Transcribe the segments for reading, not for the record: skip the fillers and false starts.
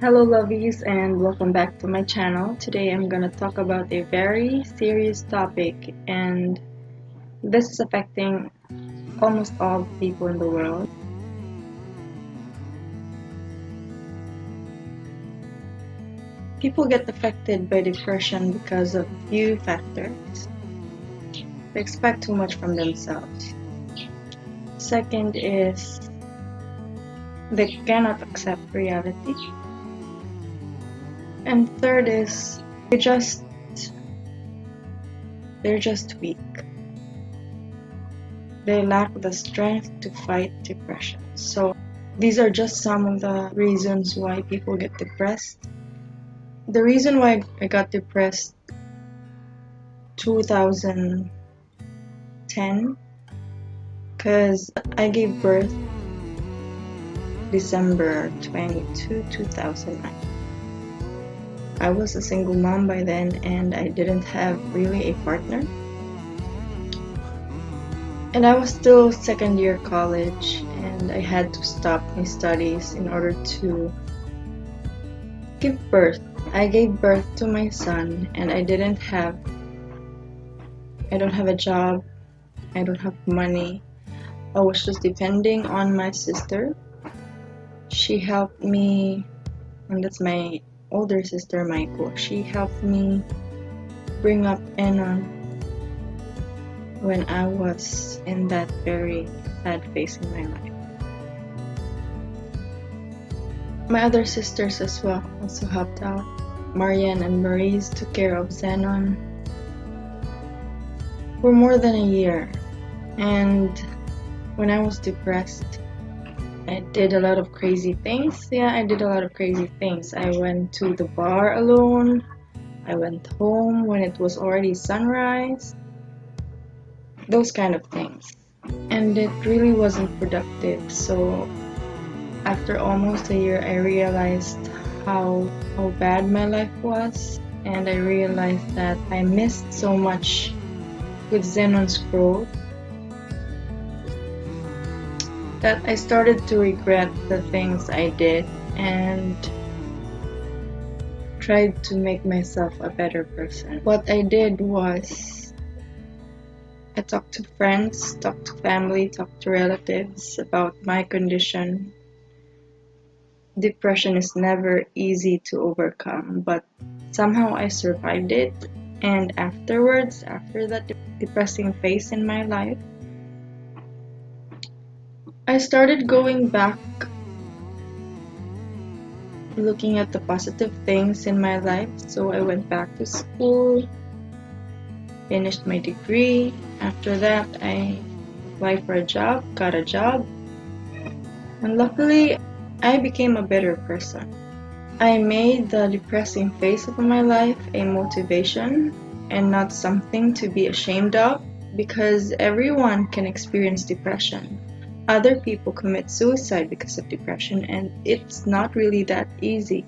Hello lovies and welcome back to my channel. Today I'm gonna talk about a very serious topic, and this is affecting almost all the people in the world. People get affected by depression because of few factors. They expect too much from themselves. Second is they cannot accept reality. And third is they're just weak. They lack the strength to fight depression. So these are just some of the reasons why people get depressed. The reason why I got depressed 2010, because I gave birth December 22, 2009. I was a single mom by then and I didn't have really a partner. And I was still second year college and I had to stop my studies in order to give birth. I gave birth to my son and I don't have a job, I don't have money. I was just depending on my sister. She helped me, and that's my older sister, Maiko. She helped me bring up Enon when I was in that very sad phase in my life. My other sisters as well also helped out. Marianne and Maurice took care of Zenon for more than a year. And when I was depressed, I did a lot of crazy things. I did a lot of crazy things. I went to the bar alone. I went home when it was already sunrise. Those kind of things. And it really wasn't productive. So after almost a year, I realized how bad my life was. And I realized that I missed so much with Zenon's growth that I started to regret the things I did and tried to make myself a better person. What I did was I talked to friends, talked to family, talked to relatives about my condition. Depression is never easy to overcome, but somehow I survived it. And afterwards, after that depressing phase in my life, I started going back, looking at the positive things in my life. So I went back to school, finished my degree. After that, I applied for a job, got a job, and luckily, I became a better person. I made the depressing phase of my life a motivation and not something to be ashamed of, because everyone can experience depression. Other people commit suicide because of depression, and it's not really that easy.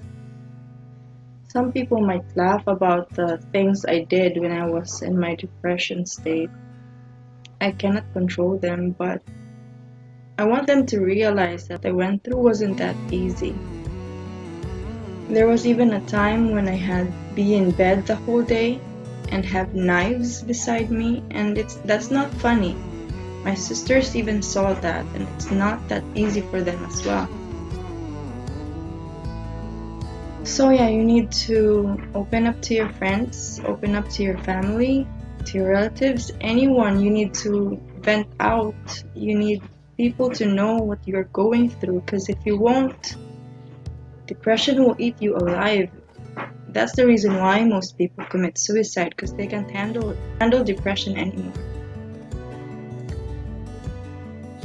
Some people might laugh about the things I did when I was in my depression state. I cannot control them, but I want them to realize that I went through wasn't that easy. There was even a time when I had to be in bed the whole day and have knives beside me, and that's not funny. My sisters even saw that, and it's not that easy for them as well. So you need to open up to your friends, open up to your family, to your relatives, anyone. You need to vent out. You need people to know what you're going through, because if you won't, depression will eat you alive. That's the reason why most people commit suicide, because they can't handle depression anymore.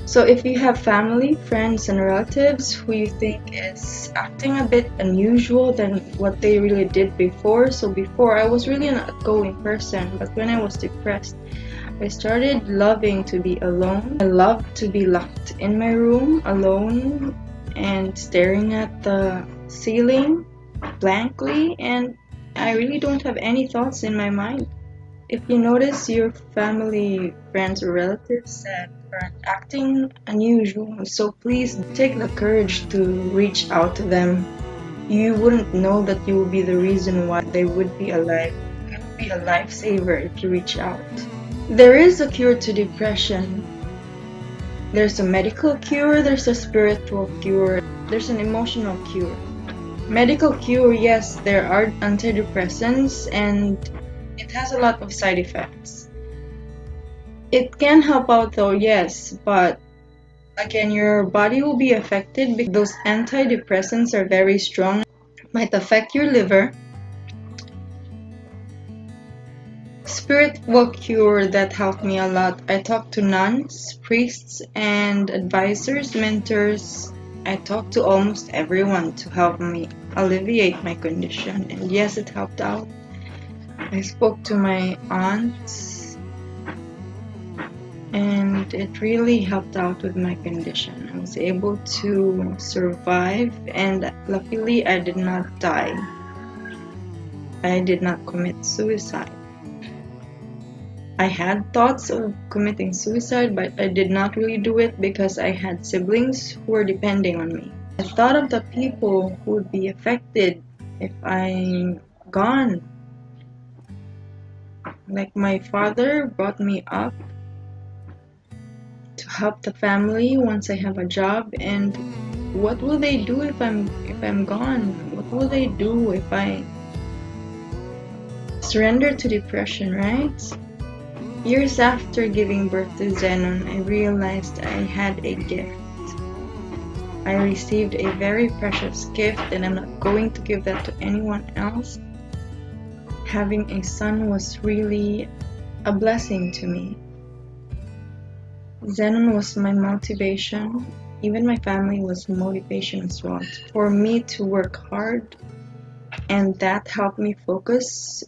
So if you have family, friends, and relatives who you think is acting a bit unusual than what they really did before. So before, I was really an outgoing person, but when I was depressed, I started loving to be alone. I loved to be locked in my room alone and staring at the ceiling blankly, and I really don't have any thoughts in my mind. If you notice your family, friends, or relatives that are acting unusual, so please take the courage to reach out to them. you wouldn't know that you will be the reason why they would be alive. It would be a lifesaver if you reach out. There is a cure to depression. There's a medical cure, there's a spiritual cure, there's an emotional cure. Medical cure, yes, there are antidepressants and it has a lot of side effects. It can help out though, yes, but again, your body will be affected because those antidepressants are very strong. It might affect your liver. Spiritual cure that helped me a lot. I talked to nuns, priests, and advisors, mentors. I talked to almost everyone to help me alleviate my condition, and yes, it helped out. I spoke to my aunts, and it really helped out with my condition. I was able to survive, and luckily I did not die. I did not commit suicide. I had thoughts of committing suicide, but I did not really do it because I had siblings who were depending on me. I thought of the people who would be affected if I'm gone. Like my father brought me up to help the family once I have a job, and what will they do if I'm gone? What will they do if I surrender to depression, right? Years after giving birth to Zenon, I realized I had a gift. I received a very precious gift, and I'm not going to give that to anyone else. Having a son was really a blessing to me. Zenon was my motivation. Even my family was motivation as well for me to work hard, and that helped me focus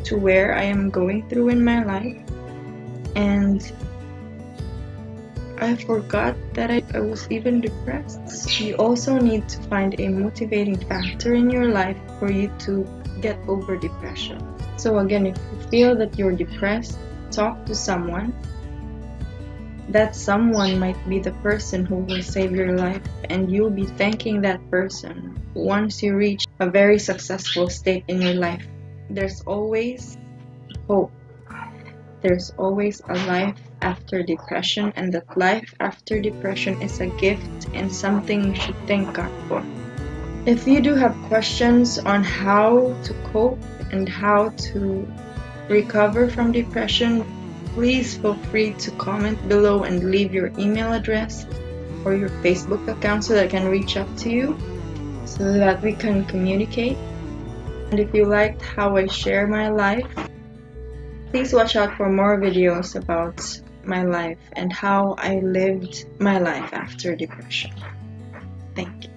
to where I am going through in my life. And I forgot that I was even depressed. You also need to find a motivating factor in your life for you to get over depression. So again, if you feel that you're depressed, talk to someone. That someone might be the person who will save your life, and you'll be thanking that person once you reach a very successful state in your life. There's always hope. There's always a life after depression, and that life after depression is a gift and something you should thank God for. If you do have questions on how to cope and how to recover from depression, please feel free to comment below and leave your email address or your Facebook account so that I can reach out to you so that we can communicate. And if you liked how I share my life, please watch out for more videos about my life and how I lived my life after depression. Thank you.